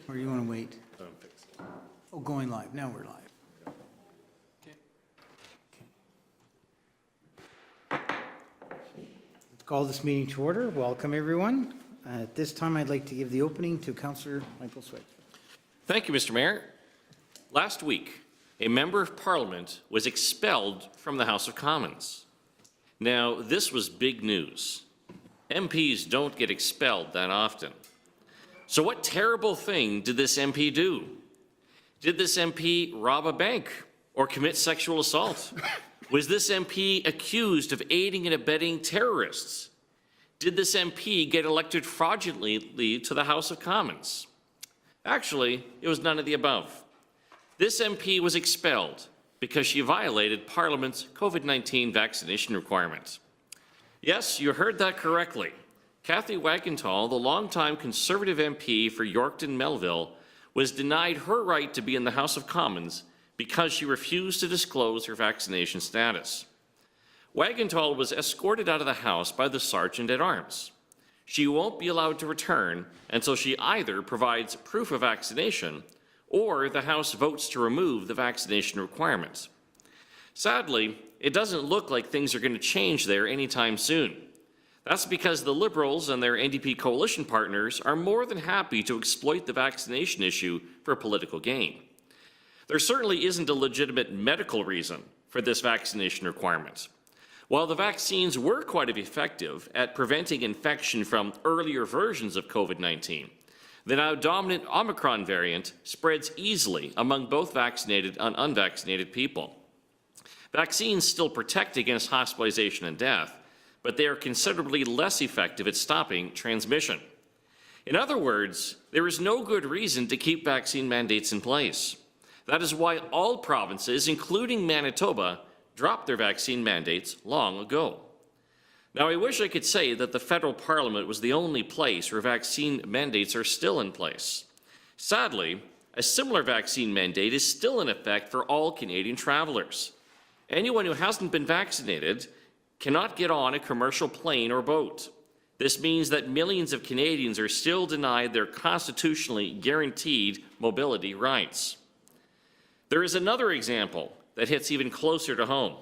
Or you want to wait? Oh, going live. Now we're live. Okay. Let's call this meeting to order. Welcome, everyone. At this time, I'd like to give the opening to Councillor Michael Zwaagstra. Thank you, Mr. Mayor. Last week, a member of Parliament was expelled from the House of Commons. Now, this was big news. MPs don't get expelled that often. So what terrible thing did this MP do? Did this MP rob a bank or commit sexual assault? Was this MP accused of aiding and abetting terrorists? Did this MP get elected fraudulently to the House of Commons? Actually, it was none of the above. This MP was expelled because she violated Parliament's COVID-19 vaccination requirement. Yes, you heard that correctly. Kathy Wagenthal, the longtime Conservative MP for Yorkton Melville, was denied her right to be in the House of Commons because she refused to disclose her vaccination status. Wagenthal was escorted out of the House by the Sergeant-at-Arms. She won't be allowed to return until she either provides proof of vaccination or the House votes to remove the vaccination requirement. Sadly, it doesn't look like things are going to change there anytime soon. That's because the Liberals and their NDP coalition partners are more than happy to exploit the vaccination issue for political gain. There certainly isn't a legitimate medical reason for this vaccination requirement. While the vaccines were quite effective at preventing infection from earlier versions of COVID-19, the now dominant Omicron variant spreads easily among both vaccinated and unvaccinated people. Vaccines still protect against hospitalization and death, but they are considerably less effective at stopping transmission. In other words, there is no good reason to keep vaccine mandates in place. That is why all provinces, including Manitoba, dropped their vaccine mandates long ago. Now, I wish I could say that the federal parliament was the only place where vaccine mandates are still in place. Sadly, a similar vaccine mandate is still in effect for all Canadian travelers. Anyone who hasn't been vaccinated cannot get on a commercial plane or boat. This means that millions of Canadians are still denied their constitutionally guaranteed mobility rights. There is another example that hits even closer to home.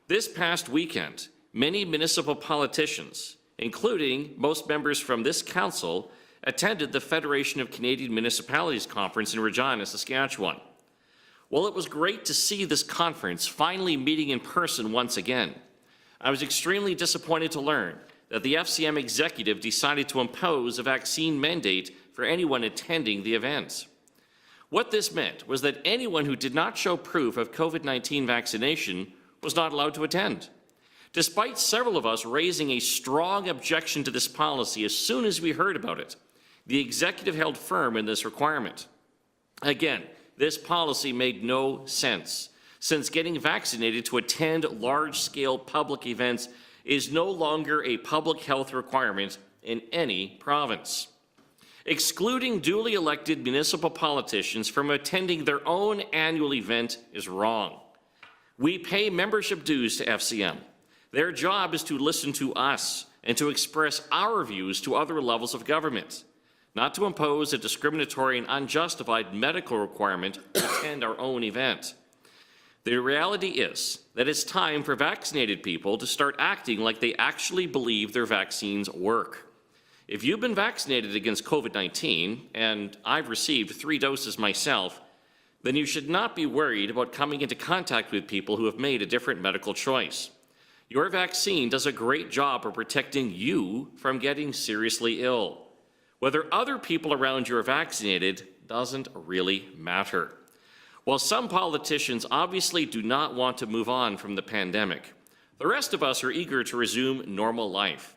This past weekend, many municipal politicians, including most members from this council, attended the Federation of Canadian Municipalities Conference in Regina, Saskatchewan. While it was great to see this conference finally meeting in person once again, I was extremely disappointed to learn that the FCM executive decided to impose a vaccine mandate for anyone attending the event. What this meant was that anyone who did not show proof of COVID-19 vaccination was not allowed to attend. Despite several of us raising a strong objection to this policy as soon as we heard about it, the executive held firm in this requirement. Again, this policy made no sense, since getting vaccinated to attend large-scale public events is no longer a public health requirement in any province. Excluding duly elected municipal politicians from attending their own annual event is wrong. We pay membership dues to FCM. Their job is to listen to us and to express our views to other levels of government, not to impose a discriminatory and unjustified medical requirement to attend our own event. The reality is that it's time for vaccinated people to start acting like they actually believe their vaccines work. If you've been vaccinated against COVID-19, and I've received 3 doses myself, then you should not be worried about coming into contact with people who have made a different medical choice. Your vaccine does a great job of protecting you from getting seriously ill. Whether other people around you are vaccinated doesn't really matter. While some politicians obviously do not want to move on from the pandemic, the rest of us are eager to resume normal life.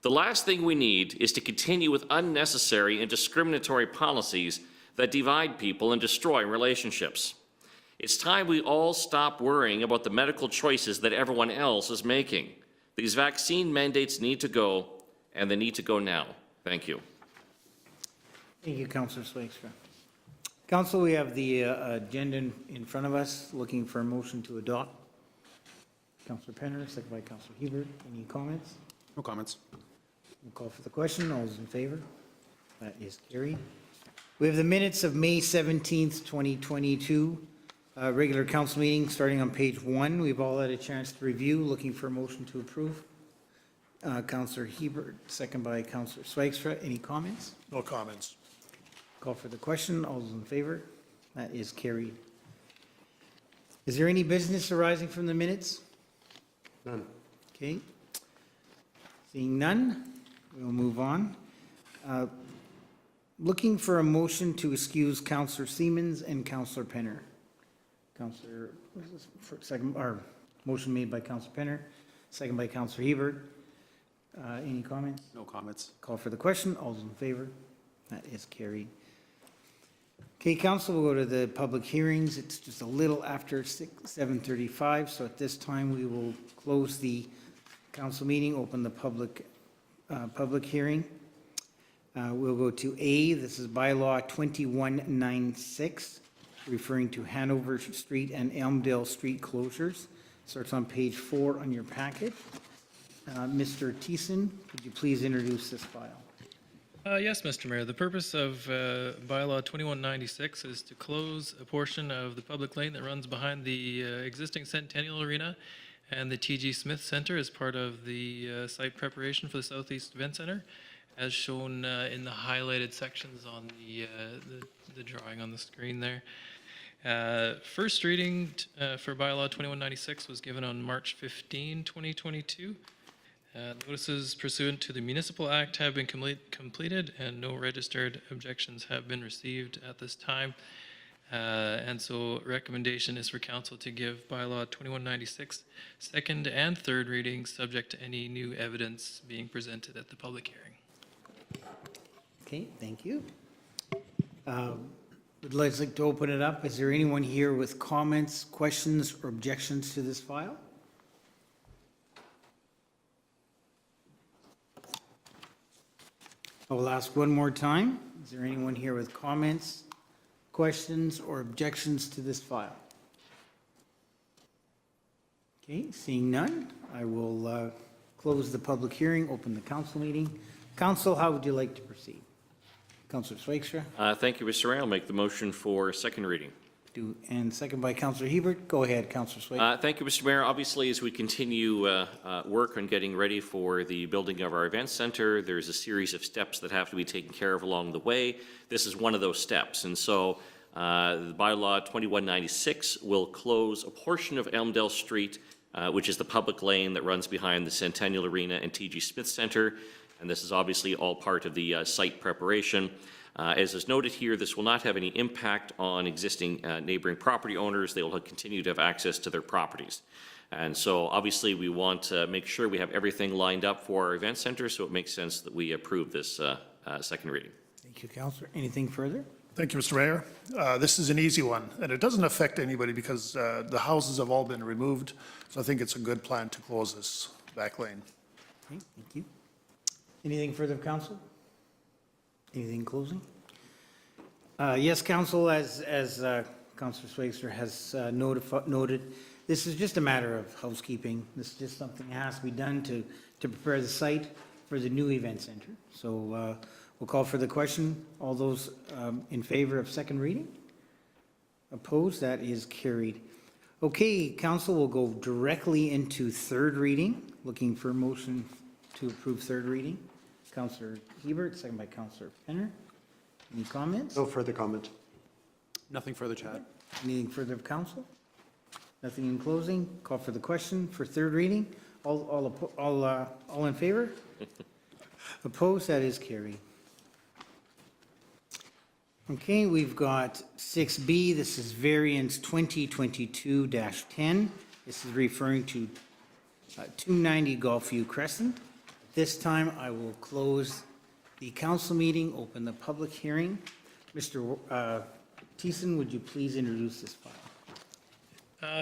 The last thing we need is to continue with unnecessary and discriminatory policies that divide people and destroy relationships. It's time we all stop worrying about the medical choices that everyone else is making. These vaccine mandates need to go, and they need to go now. Thank you. Thank you, Councillor Zwaagstra. Council, we have the agenda in front of us, looking for a motion to adopt. Councillor Penner, second by Councillor Hebert. Any comments? No comments. We'll call for the question. All those in favor? That is carried. We have the minutes of May 17th, 2022, regular council meeting, starting on page 1. We've all had a chance to review, looking for a motion to approve. Councillor Hebert, second by Councillor Zwaagstra. Any comments? No comments. Call for the question. All those in favor? That is carried. Is there any business arising from the minutes? None. Okay. Seeing none, we'll move on. Looking for a motion to excuse Councillor Siemens and Councillor Penner. Councillor, what is this, for second, or motion made by Councillor Penner, second by Councillor Hebert. Any comments? No comments. Call for the question. All those in favor? That is carried. Okay, council, we'll go to the public hearings. It's just a little after 7:35, so at this time we will close the council meeting, open the public hearing. We'll go to A. This is bylaw 2196, referring to Hanover Street and Elmdale Street closures. Starts on page 4 on your packet. Mr. Thiessen, could you please introduce this file? Yes, Mr. Mayor. The purpose of bylaw 2196 is to close a portion of the public lane that runs behind the existing Centennial Arena and the T.G. Smith Center as part of the site preparation for the Southeast Event Center, as shown in the highlighted sections on the drawing on the screen there. First reading for bylaw 2196 was given on March 15, 2022. Notices pursuant to the Municipal Act have been completed and no registered objections have been received at this time. And so recommendation is for council to give bylaw 2196 second and third readings subject to any new evidence being presented at the public hearing. Okay, thank you. Would like to open it up. Is there anyone here with comments, questions, or objections to this file? I will ask one more time. Is there anyone here with comments, questions, or objections to this file? Okay, seeing none, I will close the public hearing, open the council meeting. Council, how would you like to proceed? Councillor Zwaagstra? Thank you, Mr. Mayor. I'll make the motion for second reading. And second by Councillor Hebert. Go ahead, Councillor Zwaagstra. Thank you, Mr. Mayor. Obviously, as we continue work on getting ready for the building of our event center, there's a series of steps that have to be taken care of along the way. This is one of those steps. And so the bylaw 2196 will close a portion of Elmdale Street, which is the public lane that runs behind the Centennial Arena and T.G. Smith Center. And this is obviously all part of the site preparation. As is noted here, this will not have any impact on existing neighboring property owners. They will continue to have access to their properties. And so obviously we want to make sure we have everything lined up for our event center, so it makes sense that we approve this second reading. Thank you, Councillor. Anything further? Thank you, Mr. Mayor. This is an easy one, and it doesn't affect anybody because the houses have all been removed. So I think it's a good plan to close this back lane. Okay, thank you. Anything further of council? Anything closing? Yes, council, as Councillor Zwaagstra has noted, this is just a matter of housekeeping. This is just something that has to be done to prepare the site for the new event center. So we'll call for the question. All those in favor of second reading? Opposed? That is carried. Okay, council will go directly into third reading. Looking for a motion to approve third reading. Councillor Hebert, second by Councillor Penner. Any comments? No further comment. Nothing further, Chad. Anything further of council? Nothing in closing. Call for the question for third reading. All in favor? Opposed? That is carried. Okay, we've got 6B. This is Variance 2022-10. This is referring to 290 Golfview Crescent. This time I will close the council meeting, open the public hearing. Mr. Thiessen, would you please introduce this file?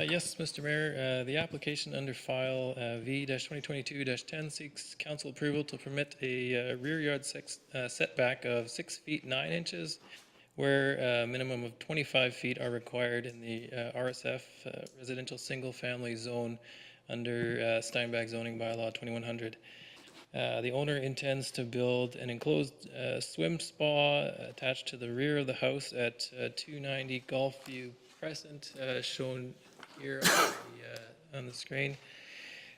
Yes, Mr. Mayor. The application under file V-2022-10 seeks council approval to permit a rear yard setback of 6 feet 9 inches, where a minimum of 25 feet are required in the RSF residential single family zone under Steinbach zoning bylaw 2100. The owner intends to build an enclosed swim spa attached to the rear of the house at 290 Golfview Crescent, shown here on the screen.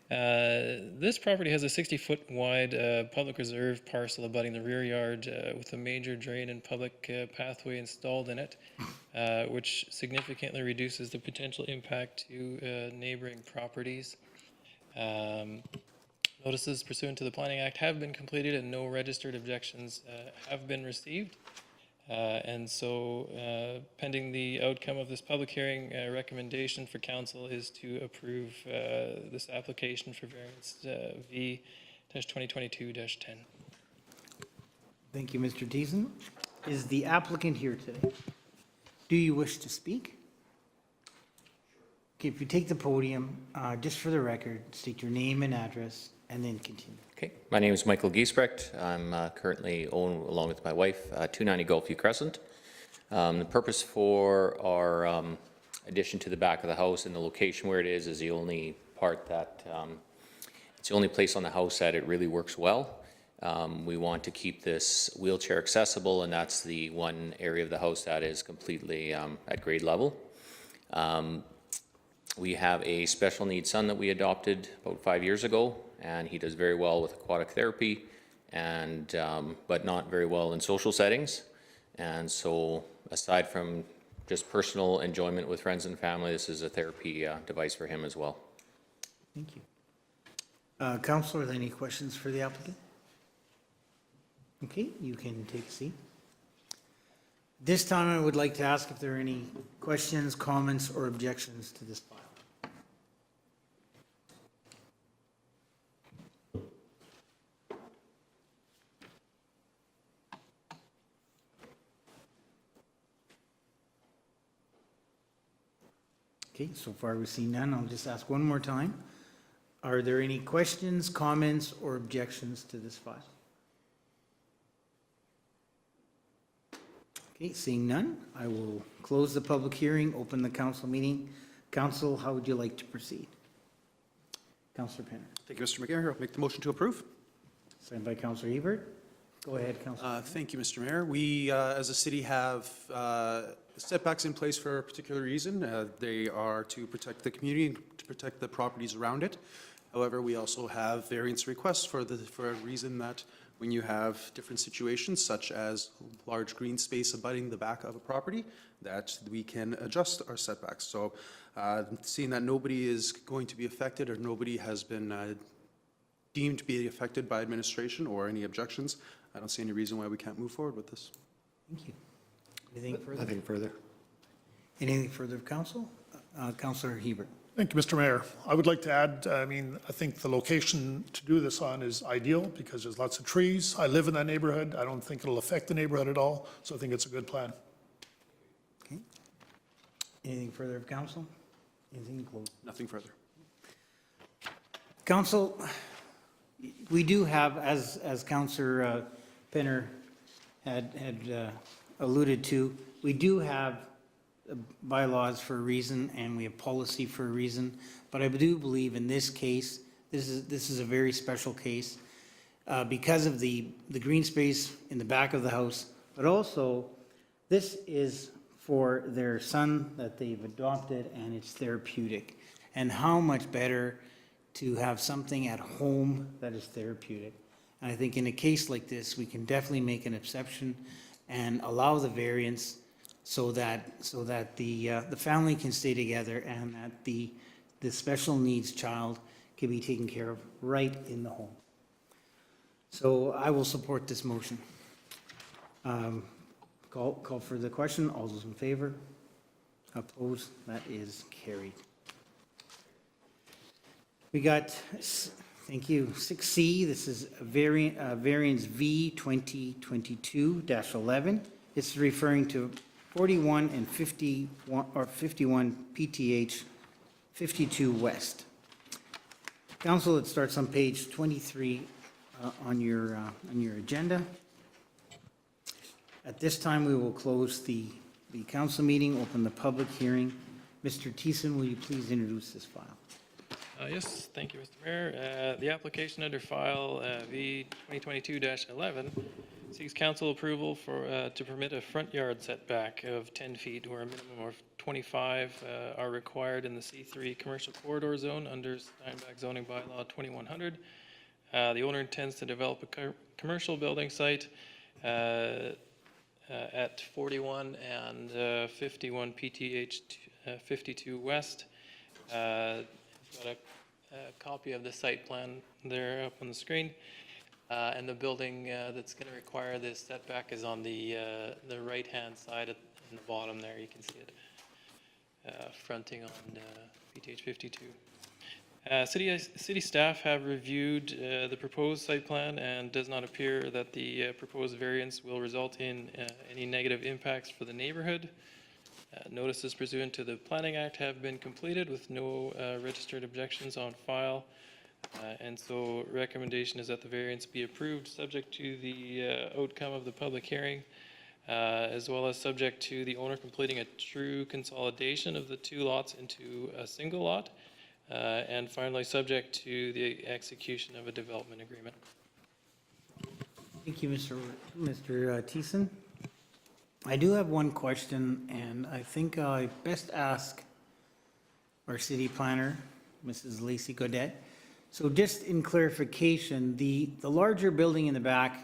This property has a 60-foot wide public reserve parcel abutting the rear yard with a major drain and public pathway installed in it, which significantly reduces the potential impact to neighboring properties. Notices pursuant to the Planning Act have been completed and no registered objections have been received. And so pending the outcome of this public hearing, recommendation for council is to approve this application for variance V-2022-10. Thank you, Mr. Thiessen. Is the applicant here today? Do you wish to speak? Okay, if you take the podium, just for the record, state your name and address, and then continue. Okay, my name is Michael Giesbrecht. I'm currently own, along with my wife, 290 Golfview Crescent. The purpose for our addition to the back of the house and the location where it is the only part that, it's the only place on the house that it really works well. We want to keep this wheelchair accessible, and that's the one area of the house that is completely at grade level. We have a special needs son that we adopted about 5 years ago, and he does very well with aquatic therapy, and but not very well in social settings. And so, aside from just personal enjoyment with friends and family, this is a therapy device for him as well. Thank you. Councillor, are there any questions for the applicant? Okay, you can take a seat. This time I would like to ask if there are any questions, comments, or objections to this file. Okay, so far we've seen none. I'll just ask one more time. Are there any questions, comments, or objections to this file? Okay, seeing none, I will close the public hearing, open the council meeting. Council, how would you like to proceed? Councillor Penner. Thank you, Mr. McGarry. I'll make the motion to approve. Signed by Councillor Hebert. Go ahead, Councillor. Thank you, Mr. Mayor. We, as a city, have setbacks in place for a particular reason. They are to protect the community and to protect the properties around it. However, we also have variance requests for a reason that when you have different situations, such as large green space abutting the back of a property, that we can adjust our setbacks. So seeing that nobody is going to be affected or nobody has been deemed to be affected by administration or any objections, I don't see any reason why we can't move forward with this. Thank you. Anything further? Nothing further. Anything further of council? Councillor Hebert. Thank you, Mr. Mayor. I would like to add, I think the location to do this on is ideal because there's lots of trees. I live in that neighborhood. I don't think it'll affect the neighborhood at all, so I think it's a good plan. Okay. Anything further of council? Anything closed? Nothing further. Council, we do have, as Councillor Penner had alluded to, we do have bylaws for a reason and we have policy for a reason, but I do believe in this case, this is a very special case because of the green space in the back of the house, but also this is for their son that they've adopted and it's therapeutic. And how much better to have something at home that is therapeutic. And I think in a case like this, we can definitely make an exception and allow the variance so that the family can stay together and that the special needs child can be taken care of right in the home. So I will support this motion. Call for the question. All those in favor? Opposed? That is carried. We got, thank you, 6C. This is Variance V-2022-11. It's referring to 41 and 51 PTH 52 West. Council, it starts on page 23 on your agenda. At this time, we will close the council meeting, open the public hearing. Mr. Thiessen, will you please introduce this file? Yes, thank you, Mr. Mayor. The application under file V-2022-11 seeks council approval to permit a front yard setback of 10 feet where a minimum of 25 are required in the C3 commercial corridor zone under Steinbach zoning bylaw 2100. The owner intends to develop a commercial building site at 41 and 51 PTH 52 West. Got a copy of the site plan there up on the screen. And the building that's going to require this setback is on the right-hand side in the bottom there. You can see it fronting on PTH 52. City staff have reviewed the proposed site plan and does not appear that the proposed variance will result in any negative impacts for the neighborhood. Notices pursuant to the Planning Act have been completed with no registered objections on file. And so recommendation is that the variance be approved subject to the outcome of the public hearing, as well as subject to the owner completing a true consolidation of the two lots into a single lot. And finally, subject to the execution of a development agreement. Thank you, Mr. Thiessen. I do have one question, and I think I best ask our city planner, Mrs. Lacey Godet. So just in clarification, the larger building in the back,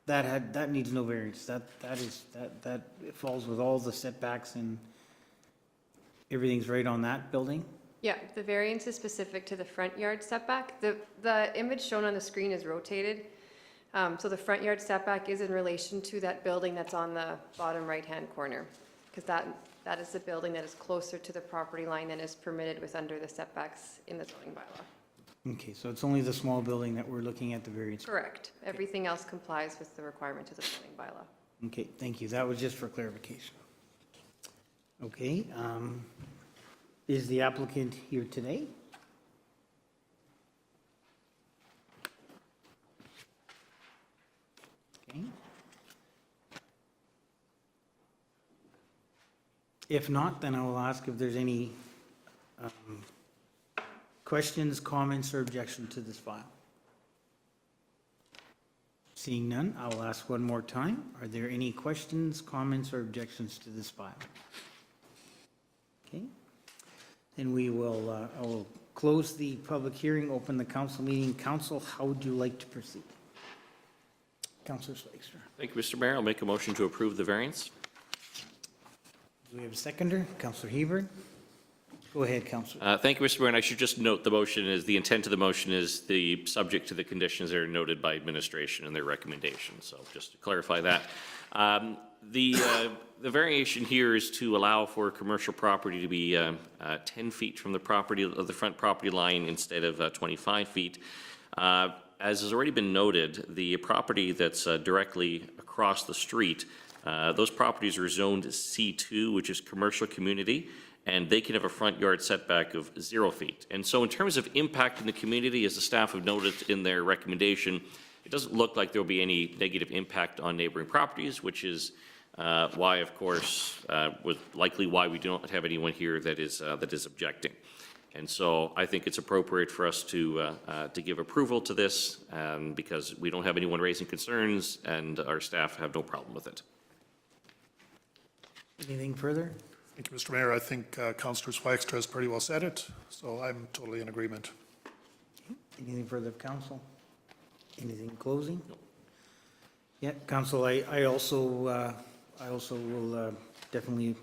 that needs no variance. That falls with all the setbacks and everything's right on that building? Yeah, the variance is specific to the front yard setback. The image shown on the screen is rotated. So the front yard setback is in relation to that building that's on the bottom right-hand corner, because that is the building that is closer to the property line than is permitted with under the setbacks in the zoning bylaw. Okay, so it's only the small building that we're looking at the variance. Correct. Everything else complies with the requirement of the zoning bylaw. Okay, thank you. That was just for clarification. Okay, is the applicant here today? Okay. If not, then I will ask if there's any questions, comments, or objection to this file. Seeing none, I will ask one more time. Are there any questions, comments, or objections to this file? Okay. Then we will, I will close the public hearing, open the council meeting. Council, how would you like to proceed? Councillor Zwaagstra. Thank you, Mr. Mayor. I'll make a motion to approve the variance. Do we have a seconder? Councillor Hebert. Go ahead, Councillor. Thank you, Mr. Mayor. And I should just note the intent of the motion is the subject to the conditions that are noted by administration and their recommendations. So just to clarify that. The variation here is to allow for commercial property to be 10 feet from the front property line instead of 25 feet. As has already been noted, the property that's directly across the street, those properties are zoned C2, which is commercial community, and they can have a front yard setback of 0 feet. And so in terms of impact in the community, as the staff have noted in their recommendation, it doesn't look like there will be any negative impact on neighboring properties, which is why, of course, likely why we don't have anyone here that is objecting. And so I think it's appropriate for us to give approval to this because we don't have anyone raising concerns and our staff have no problem with it. Anything further? Thank you, Mr. Mayor. I think Councillor Zwaagstra has pretty well said it, so I'm totally in agreement. Anything further of council? Anything in closing? No. Yeah, council, I also will definitely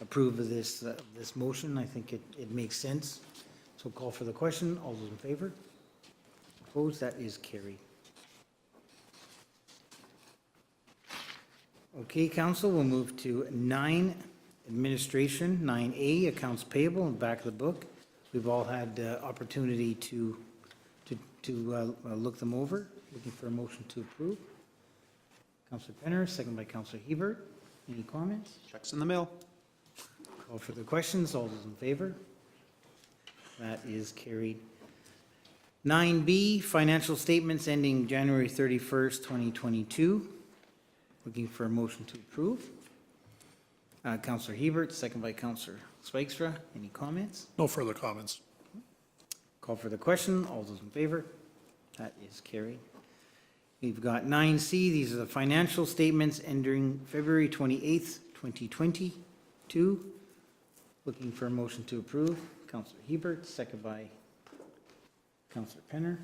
approve of this motion. I think it makes sense. So call for the question. All those in favor? Opposed? That is carried. Okay, council, we'll move to 9, administration, 9A, accounts payable, in the back of the book. We've all had opportunity to look them over. Looking for a motion to approve. Councillor Penner, second by Councillor Hebert. Any comments? Checks in the mail. Call for the questions. All those in favor? That is carried. 9B, financial statements ending January 31st, 2022. Looking for a motion to approve. Councillor Hebert, second by Councillor Zwaagstra. Any comments? No further comments. Call for the question. All those in favor? That is carried. We've got 9C. These are the financial statements ending February 28th, 2022. Looking for a motion to approve. Councillor Hebert, second by Councillor Penner.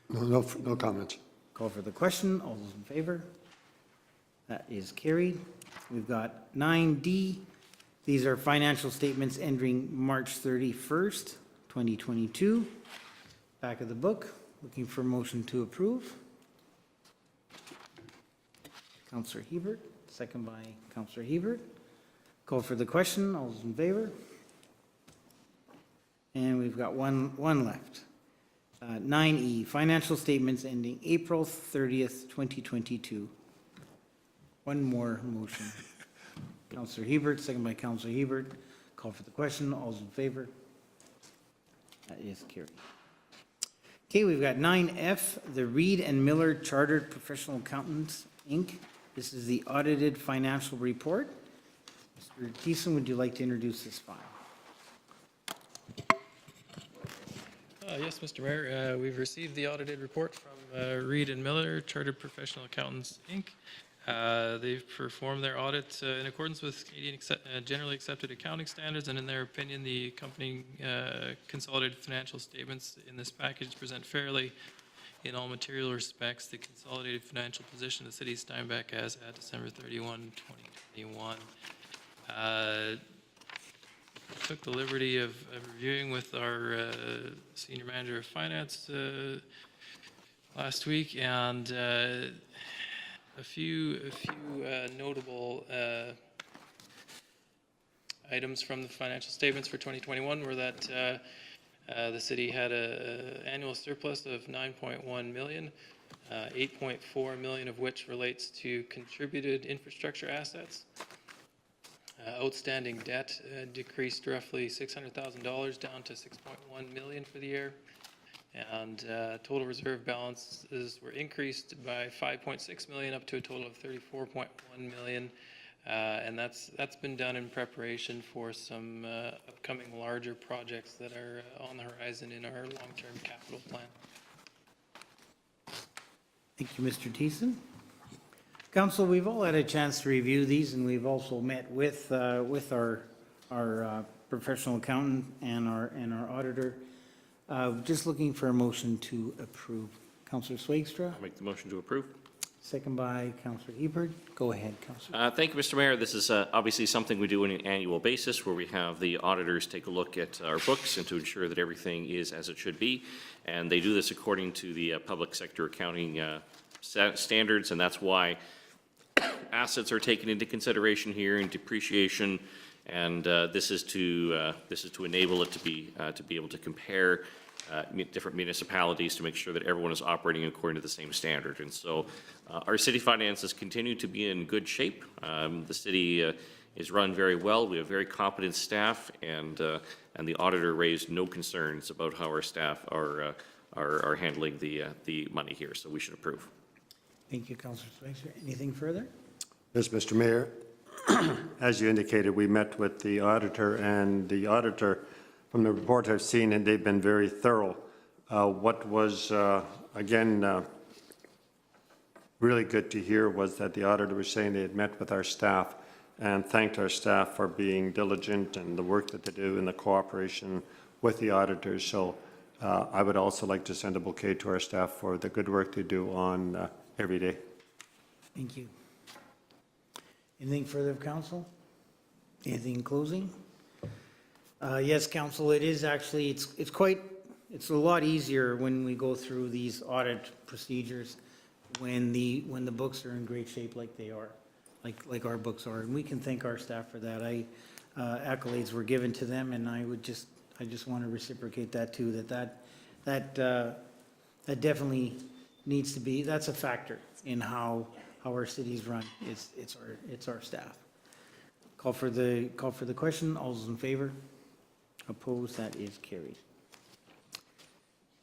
No comments. Call for the question. All those in favor? That is carried. We've got 9D. These are financial statements ending March 31st, 2022. Back of the book. Looking for a motion to approve. Councillor Hebert, second by Councillor Hebert. Call for the question. All those in favor? And we've got one left. 9E, financial statements ending April 30th, 2022. One more motion. Councillor Hebert, second by Councillor Hebert. Call for the question. All those in favor? That is carried. Okay, we've got 9F, the Reid and Miller Chartered Professional Accountants, Inc. This is the audited financial report. Mr. Thiessen, would you like to introduce this file? Yes, Mr. Mayor, we've received the audited report from Reid and Miller Chartered Professional Accountants, Inc. They've performed their audit in accordance with Canadian generally accepted accounting standards, and in their opinion, the accompanying consolidated financial statements in this package present fairly, in all material respects, the consolidated financial position of the city of Steinbach as at December 31, 2021. Took the liberty of reviewing with our senior manager of finance last week, and a few notable items from the financial statements for 2021 were that the city had an annual surplus of 9.1 million, 8.4 million of which relates to contributed infrastructure assets. Outstanding debt decreased roughly $600,000 down to 6.1 million for the year, and total reserve balances were increased by 5.6 million up to a total of 34.1 million, and that's been done in preparation for some upcoming larger projects that are on the horizon in our long-term capital plan. Thank you, Mr. Thiessen. Council, we've all had a chance to review these, and we've also met with our professional accountant and our auditor. Just looking for a motion to approve. Councillor Zwaagstra, I'll make the motion to approve. second by Councillor Hebert. Go ahead, Councillor. Thank you, Mr. Mayor. This is obviously something we do on an annual basis, where we have the auditors take a look at our books and to ensure that everything is as it should be. And they do this according to the public sector accounting standards, and that's why assets are taken into consideration here and depreciation. And this is to enable it to be able to compare different municipalities to make sure that everyone is operating according to the same standard. And so our city finances continue to be in good shape. The city is run very well. We have very competent staff, and the auditor raised no concerns about how our staff are handling the money here. So we should approve. Thank you, Councillor Zwaagstra. Anything further? Yes, Mr. Mayor. As you indicated, we met with the auditor, and the auditor, from the report I've seen, and they've been very thorough. What was, again, really good to hear was that the auditor was saying they had met with our staff and thanked our staff for being diligent and the work that they do and the cooperation with the auditors. So I would also like to send a bouquet to our staff for the good work they do on every day. Thank you. Anything further of council? Anything in closing? Yes, council, it is actually, it's a lot easier when we go through these audit procedures when the books are in great shape like they are, like our books are. And we can thank our staff for that. Accolades were given to them, and I just want to reciprocate that too, that definitely needs to be, that's a factor in how our cities run. It's our staff. Call for the question. All those in favor? Opposed? That is carried.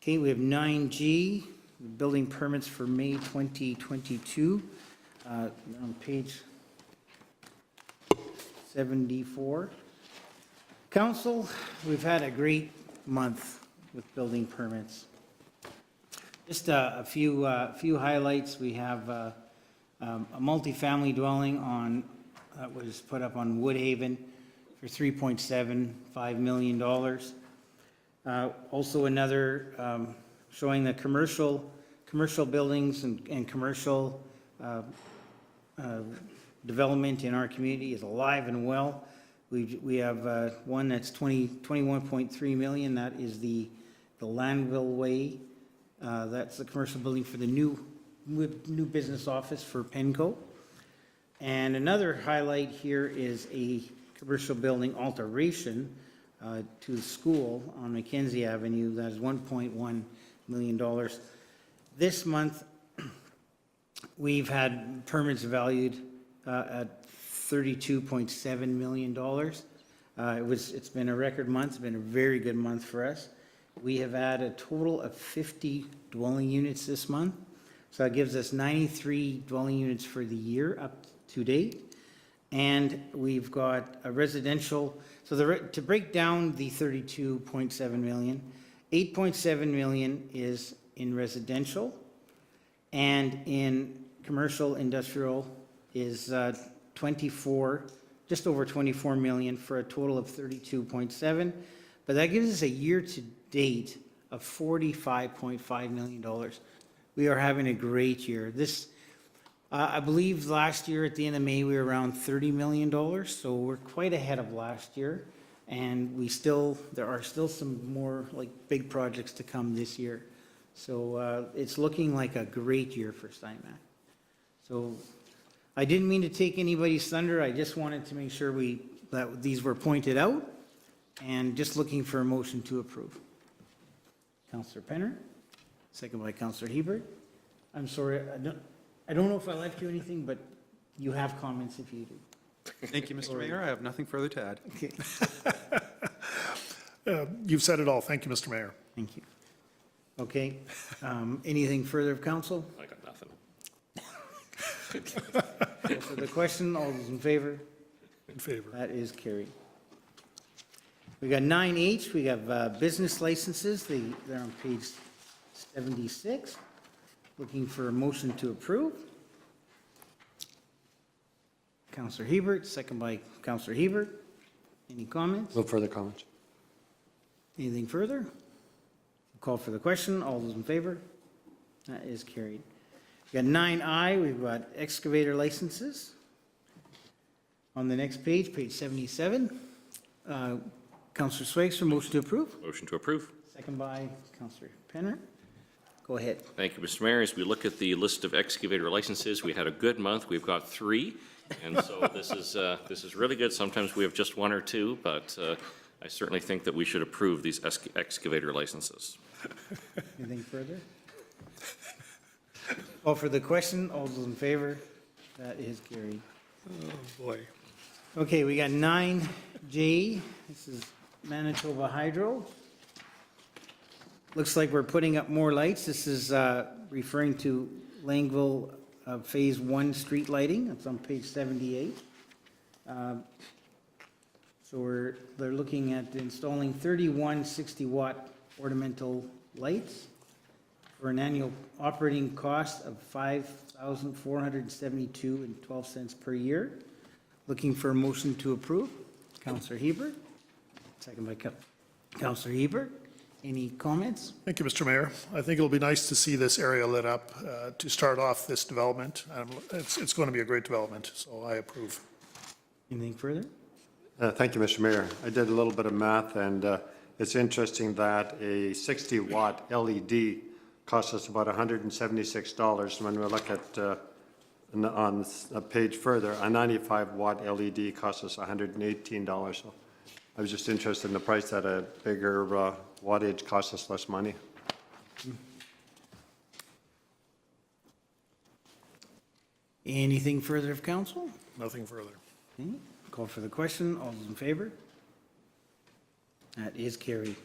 Okay, we have 9G, building permits for May 2022. On page 74. Council, we've had a great month with building permits. Just a few highlights. We have a multifamily dwelling that was put up on Woodhaven for $3.75 million. Also another showing the commercial buildings and commercial development in our community is alive and well. We have one that's 21.3 million. That is the Langill Way. That's the commercial building for the new business office for Penco. And another highlight here is a commercial building alteration to the school on Mackenzie Avenue. That is $1.1 million. This month, we've had permits valued at $32.7 million. It's been a record month. It's been a very good month for us. We have had a total of 50 dwelling units this month. So that gives us 93 dwelling units for the year up to date. And we've got a residential, so to break down the 32.7 million, 8.7 million is in residential, and in commercial industrial is just over 24 million for a total of 32.7. But that gives us a year-to-date of $45.5 million. We are having a great year. I believe last year at the end of May, we were around $30 million, so we're quite ahead of last year. And there are still some more like big projects to come this year. So it's looking like a great year for Steinbach. So I didn't mean to take anybody's thunder. I just wanted to make sure that these were pointed out, and just looking for a motion to approve. Councillor Penner, second by Councillor Hebert. I'm sorry, I don't know if I left you anything, but you have comments if you do. Thank you, Mr. Mayor. I have nothing further to add. Okay, You've said it all. Thank you, Mr. Mayor. thank you. Okay, anything further of council? I got nothing. Call for the question, all those in favor? In favor. That is carried. We got 9H, we have business licenses, they're on page 76. Looking for a motion to approve. Councillor Hebert, second by Councillor Hebert. Any comments? No further comments. Anything further? Call for the question, all those in favor? That is carried. We got 9I, we've got excavator licenses. On the next page, page 77. Councillor Zwaagstra, motion to approve. Motion to approve. Second by Councillor Penner. Go ahead. Thank you, Mr. Mayor. As we look at the list of excavator licenses, we had a good month. We've got 3, and so this is really good. Sometimes we have just 1 or 2, but I certainly think that we should approve these excavator licenses. Anything further? Call for the question, all those in favor? That is carried. Oh, boy. Okay, we got 9J. This is Manitoba Hydro. Looks like we're putting up more lights. This is referring to Langill Phase I street lighting. It's on page 78. So they're looking at installing 31 60-watt ornamental lights for an annual operating cost of $5,472.12 per year. Looking for a motion to approve. Councillor Hebert, second by Councillor Hebert. Any comments? Thank you, Mr. Mayor. I think it'll be nice to see this area lit up to start off this development. It's going to be a great development, so I approve. Anything further? Thank you, Mr. Mayor. I did a little bit of math, and it's interesting that a 60-watt LED costs us about $176. When we look at on a page further, a 95-watt LED costs us $118. So I was just interested in the price that a bigger wattage costs us less money. Anything further of council? Nothing further. Okay. Call for the question. All those in favor? That is carried.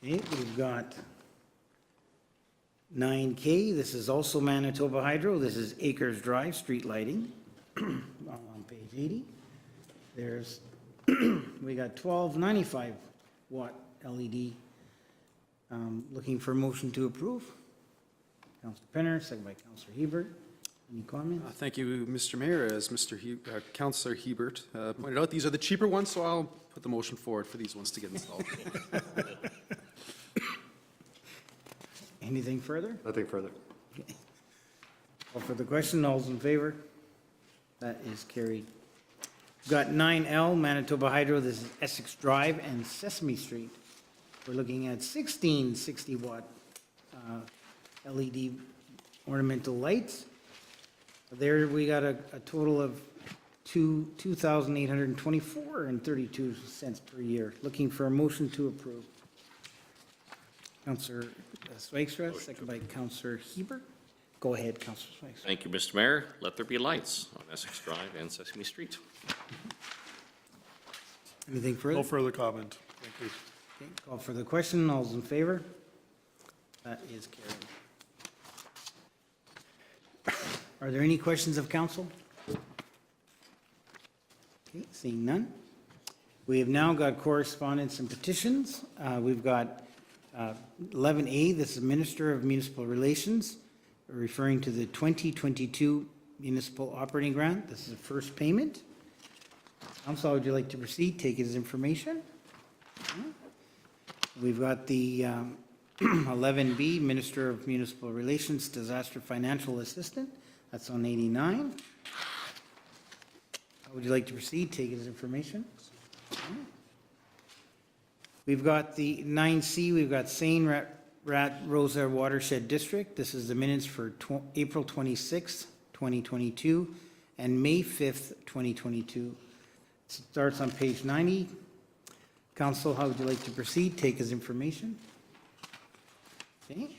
Okay, we've got 9K. This is also Manitoba Hydro. This is Acres Drive street lighting on page 80. There's we got 12 95-watt LED Looking for a motion to approve. Councillor Penner, second by Councillor Hebert. Any comments? Thank you, Mr. Mayor. As Councillor Hebert pointed out, these are the cheaper ones, so I'll put the motion forward for these ones to get installed. Anything further? Nothing further. Call for the question. All's in favor? That is carried. We've got 9L, Manitoba Hydro. This is Essex Drive and Sesame Street. We're looking at 16 60-watt LED ornamental lights. There we got a total of $2,824.32 per year. Looking for a motion to approve. Councillor Zwaagstra, second by Councillor Hebert. Go ahead, Councillor Zwaagstra. Thank you, Mr. Mayor. Let there be lights on Essex Drive and Sesame Street. Anything further? No further comment. Thank you. Okay, call for the question. All's in favor? That is carried. Are there any questions of council? Okay, seeing none. We have now got correspondence and petitions. We've got 11A, this is Minister of Municipal Relations, referring to the 2022 Municipal Operating Grant. This is the first payment. Council, would you like to proceed? Take it as information. We've got the 11B, Minister of Municipal Relations, Disaster Financial Assistant. That's on 89. How would you like to proceed? Take it as information. We've got the 9C, we've got Seine Rat Rosa Watershed District. This is the minutes for April 26th, 2022, and May 5th, 2022. It starts on page 90. Council, how would you like to proceed? Take as information. Okay.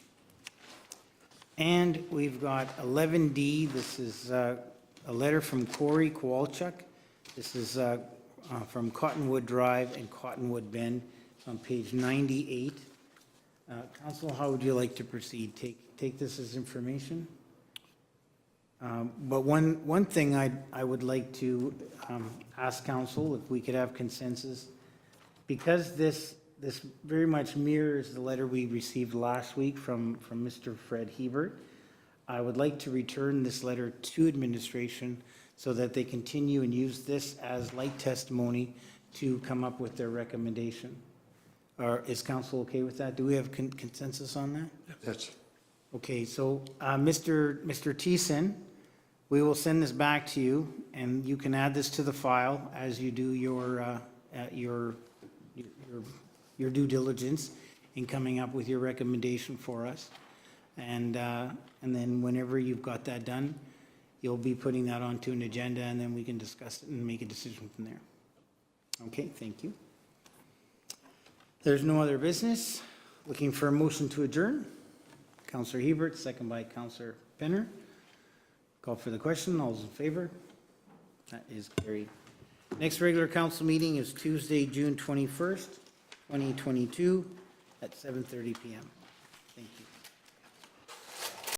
And we've got 11D. This is a letter from Corey Kowalchuk. This is from Cottonwood Drive and Cottonwood Bend on page 98. Council, how would you like to proceed? Take this as information. But one thing I would like to ask council if we could have consensus, because this very much mirrors the letter we received last week from Mr. Fred Hebert. I would like to return this letter to administration so that they continue and use this as light testimony to come up with their recommendation. Is council okay with that? Do we have consensus on that? Yes. Okay, so Mr. Thiessen, we will send this back to you, and you can add this to the file as you do your due diligence in coming up with your recommendation for us. And then whenever you've got that done, you'll be putting that onto an agenda, and then we can discuss it and make a decision from there. Okay, thank you. There's no other business. Looking for a motion to adjourn. Councillor Hebert, second by Councillor Penner. Call for the question. All those in favor? That is carried. Next regular council meeting is Tuesday, June 21st, 2022 at 7:30 p.m.